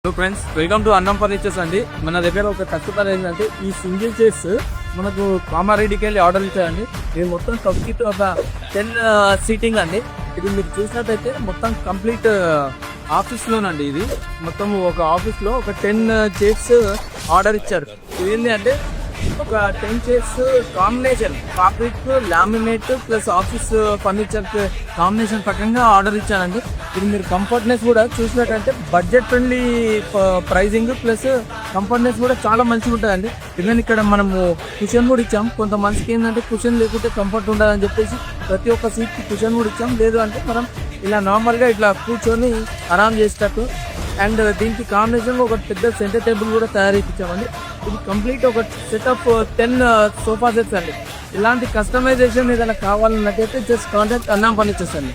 Hello friends, welcome to అన్నం furnitures అండి. మన దగ్గర ఒక కస్టమర్ ఏంటంటే ఈ సింగిల్ చైర్స్ మనకు కామారెడ్డికి వెళ్ళి ఆర్డర్ ఇచ్చారండి. ఇది మొత్తం కంప్లీట్ ఒక 10 సీటింగ్ అండి. ఇది మీరు చూసినట్టయితే మొత్తం కంప్లీట్ ఆఫీస్లోనండి. ఇది మొత్తం ఒక ఆఫీస్లో ఒక 10 చైర్స్ ఆర్డర్ ఇచ్చారు. ఇది ఏంటి అంటే ఒక 10 chairs combination fabric laminate plus office furniture combination పక్కగా ఆర్డర్ ఇచ్చానండి. ఇది మీరు కంఫర్ట్నెస్ కూడా చూసినట్టంటే budget friendly pricing plus comfortness కూడా చాలా మంచిగా ఉంటుందండి. ఈవెన్ ఇక్కడ మనము కుషన్ కూడా ఇచ్చాం. కొంతమందికి ఏంటంటే కుషన్ లేకుంటే కంఫర్ట్ ఉండదని చెప్పేసి ప్రతి ఒక్క సీట్కి కుషన్ కూడా ఇచ్చాం. లేదు అంటే మనం ఇలా నార్మల్గా ఇట్లా కూర్చొని ఆరామ్ చేసేటట్టు. అండ్ దీనికి కాంబినేషన్ ఒక పెద్ద సెంటర్ టేబుల్ కూడా తయారు చేయించామండి. ఇది కంప్లీట్ ఒక సెట్ ఆఫ్ 10 సోఫా సెట్స్ అండి. ఇలాంటి కస్టమైజేషన్ ఏదైనా కావాలన్నట్టయితే జస్ట్ కాంటాక్ట్ అన్నం ఫర్నిచర్స్ అండి.